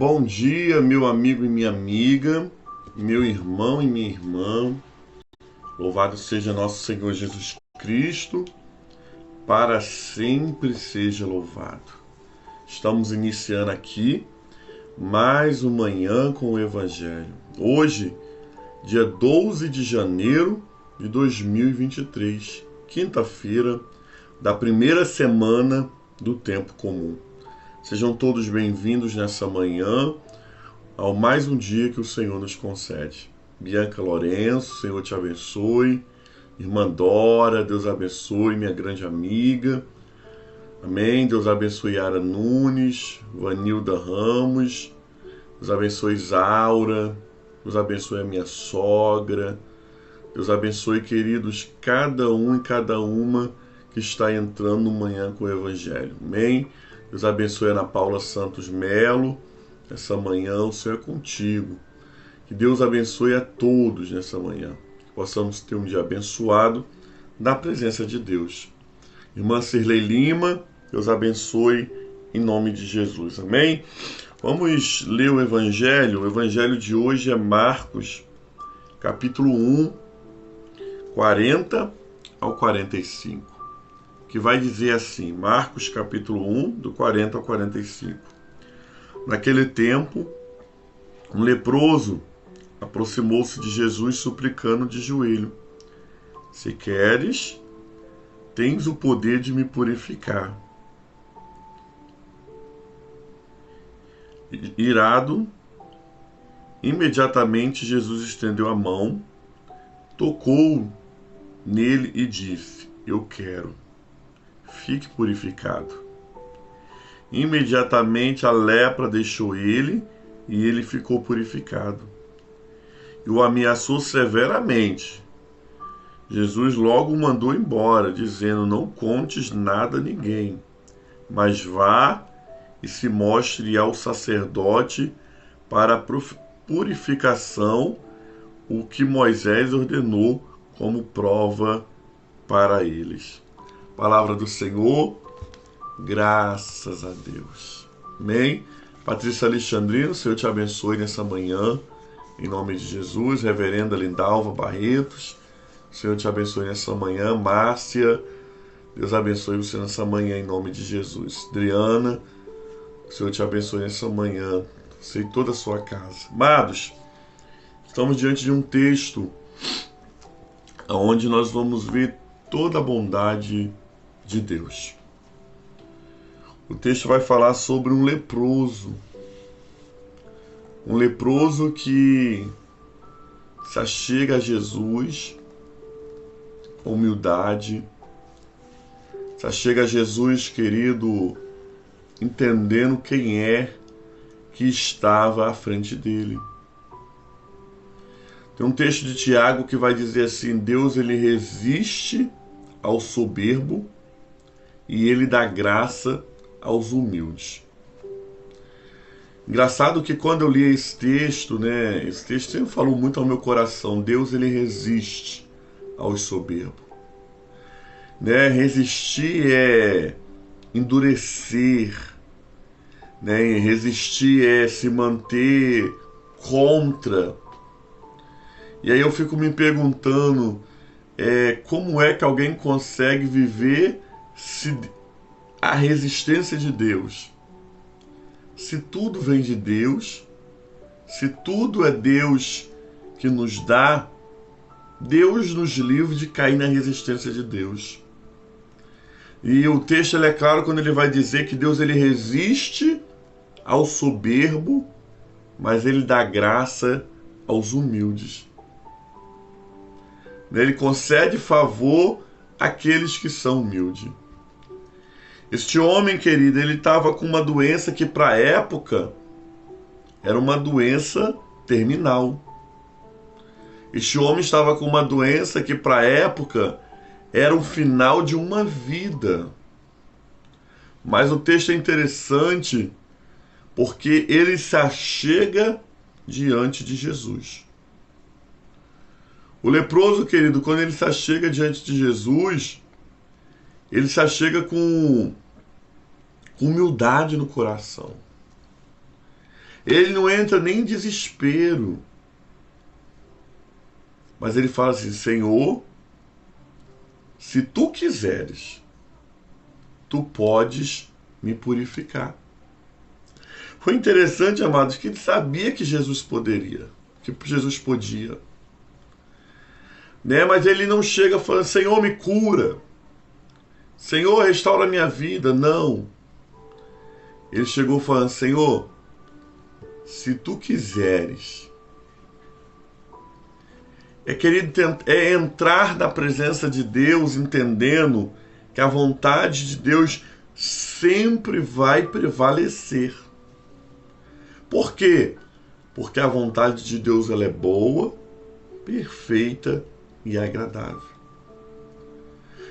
Bom dia, meu amigo e minha amiga, meu irmão e minha irmã. Louvado seja nosso Senhor Jesus Cristo, para sempre seja louvado. Estamos iniciando aqui mais uma manhã com o Evangelho. Hoje, dia 12 de janeiro de 2023, quinta-feira da primeira semana do tempo comum. Sejam todos bem-vindos nessa manhã ao mais um dia que o Senhor nos concede. Bianca Lourenço, Senhor te abençoe. Irmã Dora, Deus abençoe, minha grande amiga. Amém. Deus abençoe Yara Nunes, Vanilda Ramos. Deus abençoe Isaura. Deus abençoe a minha sogra. Deus abençoe, queridos, cada um e cada uma que está entrando no Manhã com o Evangelho. Amém. Deus abençoe a Ana Paula Santos Melo. Essa manhã o Senhor é contigo. Que Deus abençoe a todos nessa manhã. Que possamos ter um dia abençoado na presença de Deus. Irmã Cirlei Lima, Deus abençoe em nome de Jesus. Amém? Vamos ler o Evangelho. O Evangelho de hoje é Marcos, capítulo 1, 40 ao 45. Que vai dizer assim, Marcos capítulo 1, do 40 ao 45. Naquele tempo, um leproso aproximou-se de Jesus suplicando de joelho: Se queres, tens o poder de me purificar. Irado, imediatamente Jesus estendeu a mão, tocou nele e disse: Eu quero. Fique purificado. Imediatamente a lepra deixou ele e ele ficou purificado. E o ameaçou severamente. Jesus logo o mandou embora, dizendo: Não contes nada a ninguém, mas vá e se mostre ao sacerdote para a purificação, o que Moisés ordenou como prova para eles. Palavra do Senhor, graças a Deus. Amém? Patrícia Alexandrino, o Senhor te abençoe nessa manhã, em nome de Jesus. Reverenda Lindalva Barretos, o Senhor te abençoe nessa manhã. Márcia, Deus abençoe você nessa manhã, em nome de Jesus. Adriana, o Senhor te abençoe nessa manhã, você e toda a sua casa. Amados, estamos diante de um texto onde nós vamos ver toda a bondade de Deus. O texto vai falar sobre um leproso que se achega a Jesus com humildade, se achega a Jesus, querido, entendendo quem é que estava à frente dele. Tem um texto de Tiago que vai dizer assim: Deus, ele resiste ao soberbo e ele dá graça aos humildes. Engraçado que quando eu li esse texto sempre falou muito ao meu coração. Deus, ele resiste aos soberbos. Resistir é endurecer, resistir é se manter contra. E aí eu fico me perguntando, como é que alguém consegue viver a resistência de Deus? Se tudo vem de Deus, se tudo é Deus que nos dá, Deus nos livre de cair na resistência de Deus. E o texto é claro quando ele vai dizer que Deus, ele resiste ao soberbo, mas ele dá graça aos humildes. Ele concede favor àqueles que são humildes. Este homem, querido, ele estava com uma doença que para a época era uma doença terminal. Este homem estava com uma doença que para a época era o final de uma vida. Mas o texto é interessante porque ele se achega diante de Jesus. O leproso, querido, quando ele se achega diante de Jesus, ele se achega com humildade no coração. Ele não entra nem em desespero. Mas ele fala assim: Senhor, se tu quiseres, tu podes me purificar. Foi interessante, amados, que ele sabia que Jesus poderia, que Jesus podia. Né? Mas ele não chega falando: Senhor, me cura. Senhor, restaura a minha vida. Não. Ele chegou falando: Senhor, se tu quiseres. É entrar na presença de Deus entendendo que a vontade de Deus sempre vai prevalecer. Por quê? Porque a vontade de Deus ela é boa, perfeita e agradável.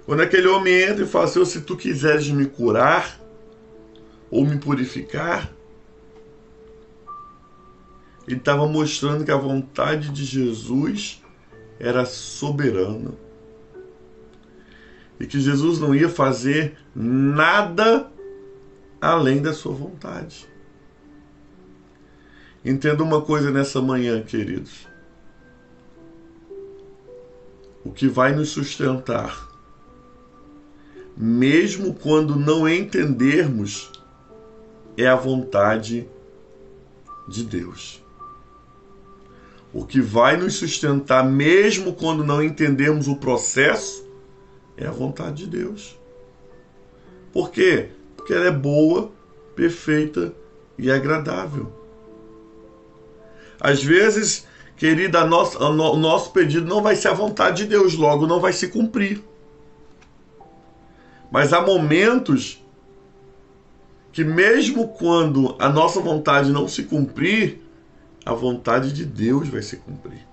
Quando aquele homem entra e fala: Senhor, se tu quiseres me curar ou me purificar, ele estava mostrando que a vontade de Jesus era soberana. E que Jesus não ia fazer nada além da sua vontade. Entenda uma coisa nessa manhã, queridos. O que vai nos sustentar, mesmo quando não entendermos, é a vontade de Deus. O que vai nos sustentar, mesmo quando não entendermos o processo, é a vontade de Deus. Por quê? Porque ela é boa, perfeita e agradável. Às vezes, querida, o nosso pedido não vai ser a vontade de Deus, logo não vai se cumprir. Mas há momentos que mesmo quando a nossa vontade não se cumprir, a vontade de Deus vai se cumprir.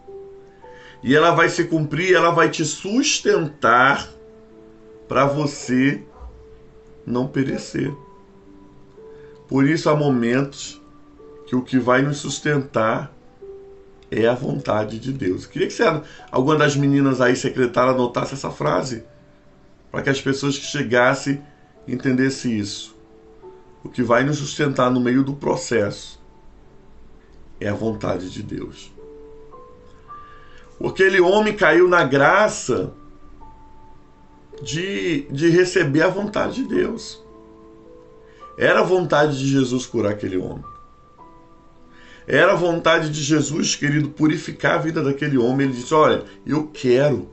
E ela vai se cumprir, ela vai te sustentar para você não perecer. Por isso há momentos que o que vai nos sustentar é a vontade de Deus. Eu queria que alguma das meninas aí, secretária, anotasse essa frase, para que as pessoas que chegassem entendessem isso. O que vai nos sustentar no meio do processo é a vontade de Deus. Aquele homem caiu na graça de receber a vontade de Deus. Era a vontade de Jesus curar aquele homem. Era a vontade de Jesus, querido, purificar a vida daquele homem. Ele disse: olha, eu quero,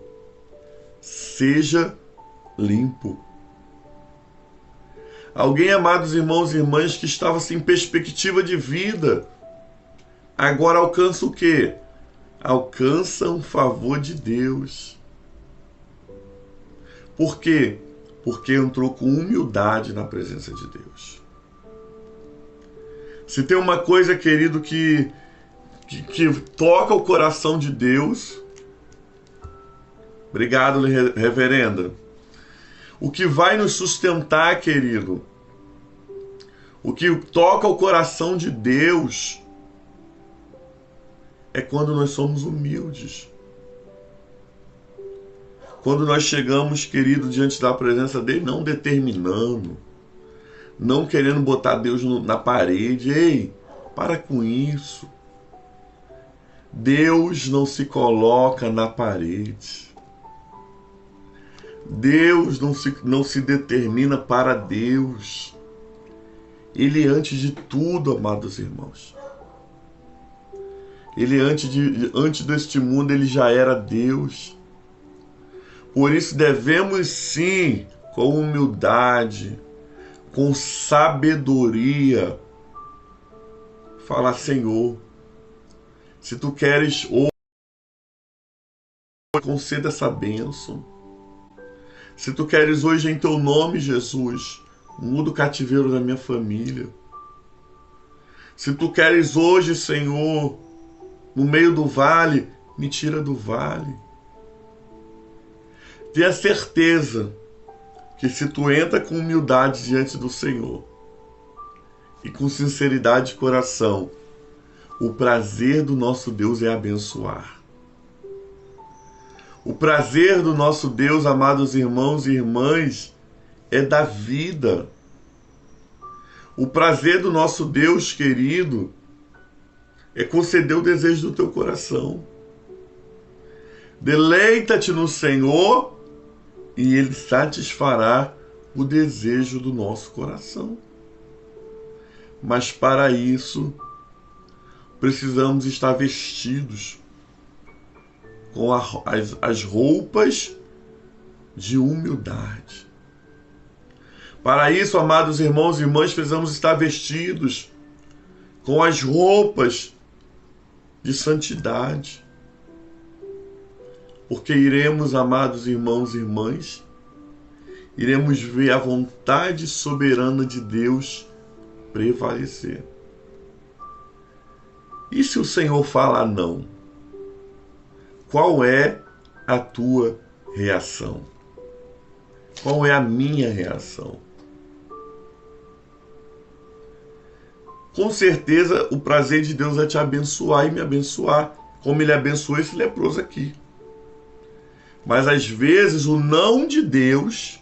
seja limpo. Alguém, amados irmãos e irmãs, que estava sem perspectiva de vida, agora alcança o quê? Alcança um favor de Deus. Por quê? Porque entrou com humildade na presença de Deus. Se tem uma coisa, querido, que toca o coração de Deus, obrigado, reverenda, o que vai nos sustentar, querido, o que toca o coração de Deus, é quando nós somos humildes. Quando nós chegamos, querido, diante da presença dele, não determinando, não querendo botar Deus na parede. Ei, para com isso. Deus não se coloca na parede. Deus não se determina para Deus. Ele, antes de tudo, amados irmãos, ele antes deste mundo, ele já era Deus. Por isso devemos sim, com humildade, com sabedoria, falar: Senhor, se tu queres hoje, conceda essa bênção. Se tu queres hoje, em teu nome, Jesus, muda o cativeiro da minha família. Se tu queres hoje, Senhor, no meio do vale, me tira do vale. Tenha certeza que se tu entra com humildade diante do Senhor e com sinceridade de coração, o prazer do nosso Deus é abençoar. O prazer do nosso Deus, amados irmãos e irmãs, é da vida. O prazer do nosso Deus, querido, é conceder o desejo do teu coração. Deleita-te no Senhor e Ele satisfará o desejo do nosso coração. Mas para isso, precisamos estar vestidos com as roupas de humildade. Para isso, amados irmãos e irmãs, precisamos estar vestidos com as roupas de santidade. Porque iremos, amados irmãos e irmãs, iremos ver a vontade soberana de Deus prevalecer. E se o Senhor falar não? Qual é a tua reação? Qual é a minha reação? Com certeza, o prazer de Deus é te abençoar e me abençoar, como Ele abençoou esse leproso aqui. Mas às vezes o não de Deus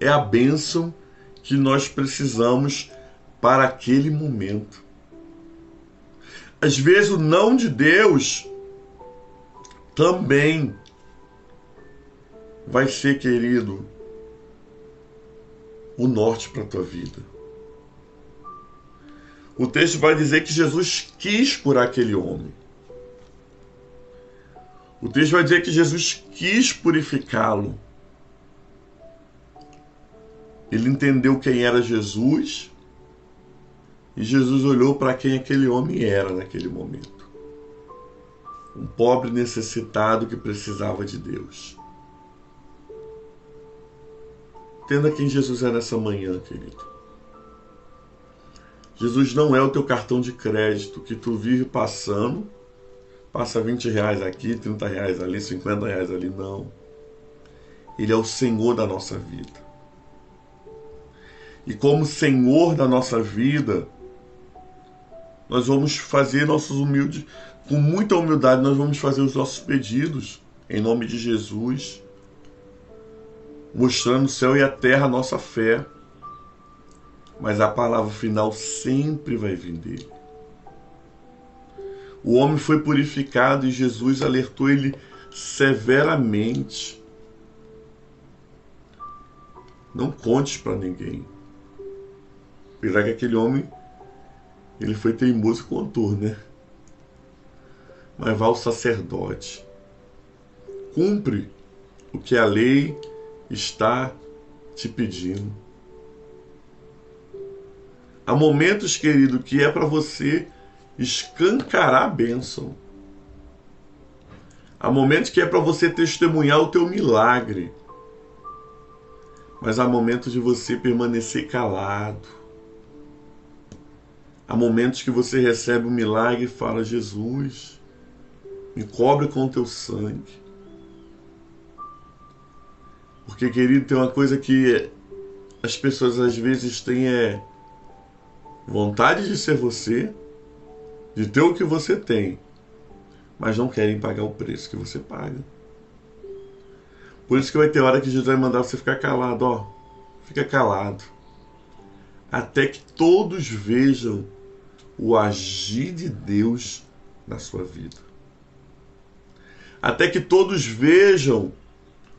é a bênção que nós precisamos para aquele momento. Às vezes o não de Deus também vai ser, querido, o norte para a tua vida. O texto vai dizer que Jesus quis curar aquele homem. O texto vai dizer que Jesus quis purificá-lo. Ele entendeu quem era Jesus e Jesus olhou para quem aquele homem era naquele momento. Um pobre necessitado que precisava de Deus. Entenda quem Jesus é nessa manhã, querido. Jesus não é o teu cartão de crédito que tu vive passando, passa 20 reais aqui, 30 reais ali, 50 reais ali, não. Ele é o Senhor da nossa vida. E como Senhor da nossa vida, nós vamos fazer nossos humildes, com muita humildade, nós vamos fazer os nossos pedidos, em nome de Jesus, mostrando o céu e a terra a nossa fé. Mas a palavra final sempre vai vir dele. O homem foi purificado e Jesus alertou ele severamente. Não contes para ninguém. Apesar que aquele homem, ele foi teimoso e contou, né? Mas vá ao sacerdote. Cumpre o que a lei está te pedindo. Há momentos, querido, que é para você escancarar a bênção. Há momentos que é para você testemunhar o teu milagre. Mas há momentos de você permanecer calado. Há momentos que você recebe o milagre e fala: Jesus, me cobre com o teu sangue. Porque, querido, tem uma coisa que as pessoas às vezes têm vontade de ser você, de ter o que você tem, mas não querem pagar o preço que você paga. Por isso que vai ter hora que Jesus vai mandar você ficar calado, ó. Fica calado. Até que todos vejam o agir de Deus na sua vida. Até que todos vejam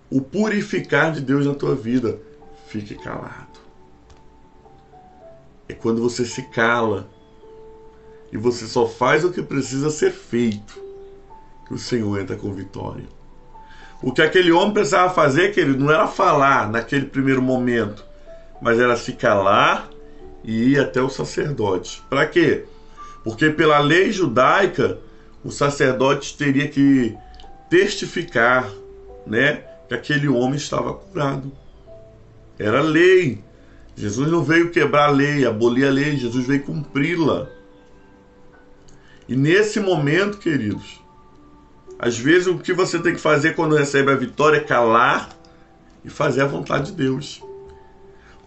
o purificar de Deus na tua vida. Fique calado. É quando você se cala e você só faz o que precisa ser feito que o Senhor entra com vitória. O que aquele homem precisava fazer, querido, não era falar naquele primeiro momento, mas era se calar e ir até o sacerdote. Para quê? Porque pela lei judaica, o sacerdote teria que testificar, né, que aquele homem estava curado. Era lei. Jesus não veio quebrar a lei, abolir a lei, Jesus veio cumpri-la. E nesse momento, queridos, às vezes o que você tem que fazer quando recebe a vitória é calar e fazer a vontade de Deus.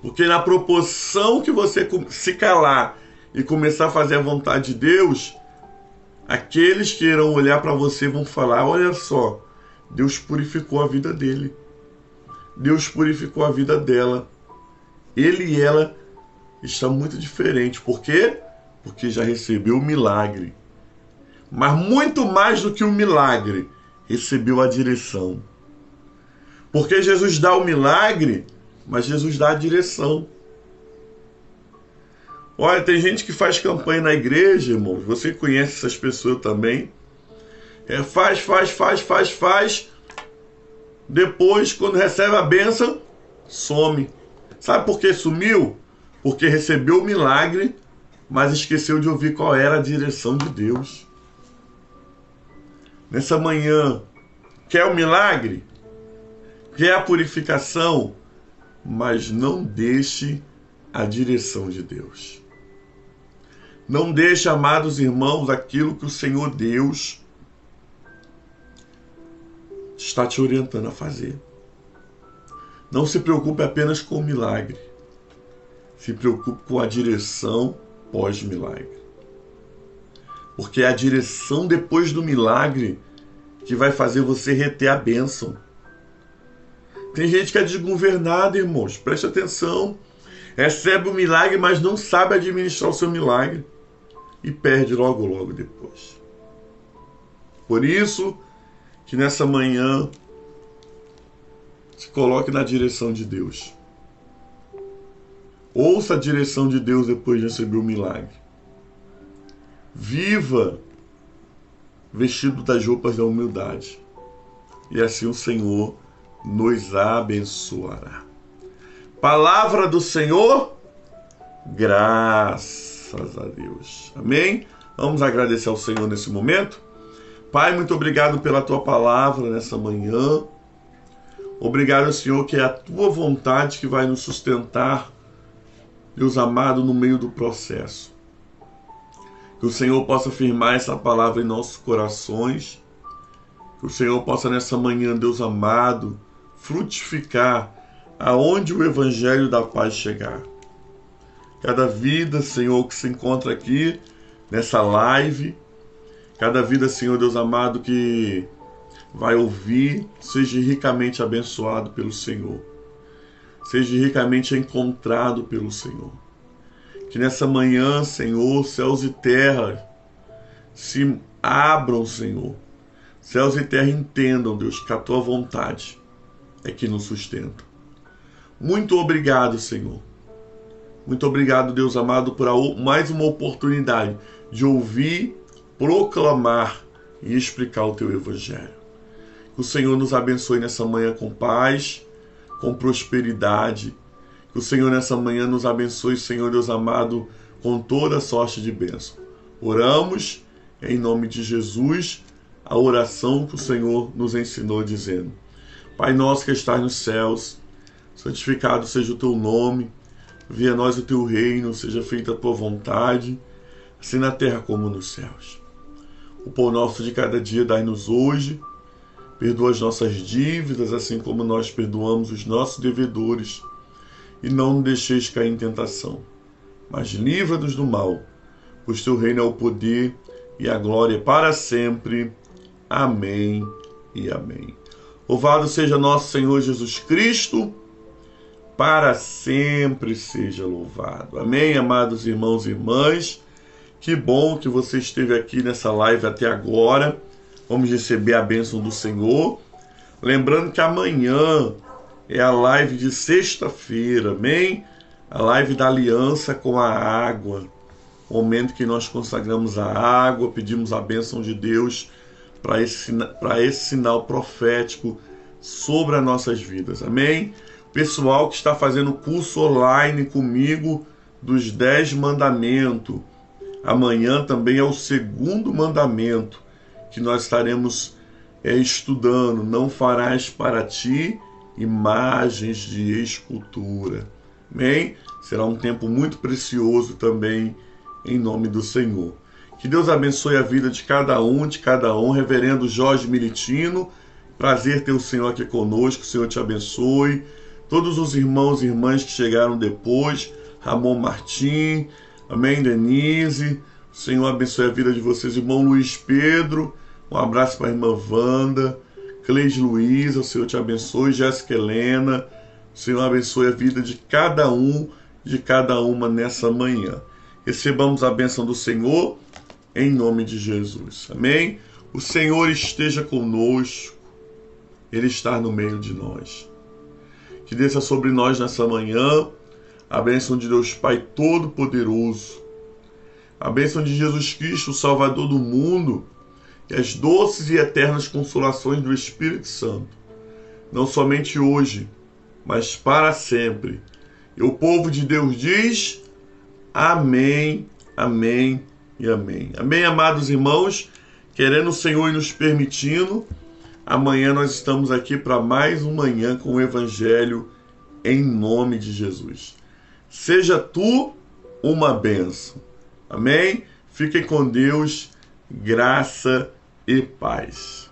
Porque na proporção que você se calar e começar a fazer a vontade de Deus, aqueles que irão olhar para você vão falar: olha só, Deus purificou a vida dele. Deus purificou a vida dela. Ele e ela estão muito diferentes. Por quê? Porque já recebeu o milagre Mas muito mais do que o milagre, recebeu a direção. Porque Jesus dá o milagre, mas Jesus dá a direção. Olha, tem gente que faz campanha na igreja, irmãos. Você conhece essas pessoas também. Faz. Depois, quando recebe a bênção, some. Sabe por que sumiu? Porque recebeu o milagre, mas esqueceu de ouvir qual era a direção de Deus. Nessa manhã, quer o milagre? Quer a purificação? Mas não deixe a direção de Deus. Não deixe, amados irmãos, aquilo que o Senhor Deus está te orientando a fazer. Não se preocupe apenas com o milagre. Se preocupe com a direção pós-milagre. Porque é a direção depois do milagre que vai fazer você reter a bênção. Tem gente que é desgovernada, irmãos. Preste atenção. Recebe o milagre, mas não sabe administrar o seu milagre. E perde logo depois. Por isso que nessa manhã se coloque na direção de Deus. Ouça a direção de Deus depois de receber o milagre. Viva vestido das roupas da humildade. E assim o Senhor nos abençoará. Palavra do Senhor, graças a Deus. Amém? Vamos agradecer ao Senhor nesse momento. Pai, muito obrigado pela tua palavra nessa manhã. Obrigado, Senhor, que é a tua vontade que vai nos sustentar, Deus amado, no meio do processo. Que o Senhor possa firmar essa palavra em nossos corações. Que o Senhor possa nessa manhã, Deus amado, frutificar aonde o Evangelho da paz chegar. Cada vida, Senhor, que se encontra aqui nessa live, cada vida, Senhor Deus amado, que vai ouvir, seja ricamente abençoado pelo Senhor. Seja ricamente encontrado pelo Senhor. Que nessa manhã, Senhor, céus e terra se abram, Senhor. Céus e terra entendam, Deus, que a tua vontade é que nos sustenta. Muito obrigado, Senhor. Muito obrigado, Deus amado, por mais uma oportunidade de ouvir, proclamar e explicar o teu Evangelho. Que o Senhor nos abençoe nessa manhã com paz, com prosperidade. Que o Senhor nessa manhã nos abençoe, Senhor Deus amado, com toda sorte de bênção. Oramos em nome de Jesus, a oração que o Senhor nos ensinou dizendo: Pai nosso que estás nos céus, santificado seja o teu nome, venha a nós o teu reino, seja feita a tua vontade, assim na terra como nos céus. O pão nosso de cada dia dai-nos hoje, perdoa as nossas dívidas, assim como nós perdoamos os nossos devedores, e não nos deixeis cair em tentação, mas livra-nos do mal, pois teu reino é o poder e a glória para sempre. Amém e amém. Louvado seja nosso Senhor Jesus Cristo, para sempre seja louvado. Amém, amados irmãos e irmãs. Que bom que você esteve aqui nessa live até agora. Vamos receber a bênção do Senhor. Lembrando que amanhã é a live de sexta-feira, amém? A live da aliança com a água. Momento que nós consagramos a água, pedimos a bênção de Deus para esse sinal profético sobre as nossas vidas, amém? Pessoal que está fazendo curso online comigo dos 10 mandamentos. Amanhã também é o segundo mandamento que nós estaremos estudando. Não farás para ti imagens de escultura. Amém? Será um tempo muito precioso também, em nome do Senhor. Que Deus abençoe a vida de cada um. Reverendo Jorge Militino, prazer ter o Senhor aqui conosco. O Senhor te abençoe. Todos os irmãos e irmãs que chegaram depois, Ramon Martim, amém, Denise, o Senhor abençoe a vida de vocês, irmão Luiz Pedro, um abraço para a irmã Wanda, Cleide Luiza, o Senhor te abençoe, Jéssica Helena, o Senhor abençoe a vida de cada um, de cada uma nessa manhã. Recebamos a bênção do Senhor, em nome de Jesus. Amém? O Senhor esteja conosco, Ele está no meio de nós. Que desça sobre nós nessa manhã a bênção de Deus Pai Todo-Poderoso, a bênção de Jesus Cristo, o Salvador do mundo, e as doces e eternas consolações do Espírito Santo, não somente hoje, mas para sempre. E o povo de Deus diz: amém, amém e amém. Amém, amados irmãos, querendo o Senhor e nos permitindo, amanhã nós estamos aqui para mais uma manhã com o Evangelho em nome de Jesus. Seja tu uma bênção. Amém? Fiquem com Deus, graça e paz.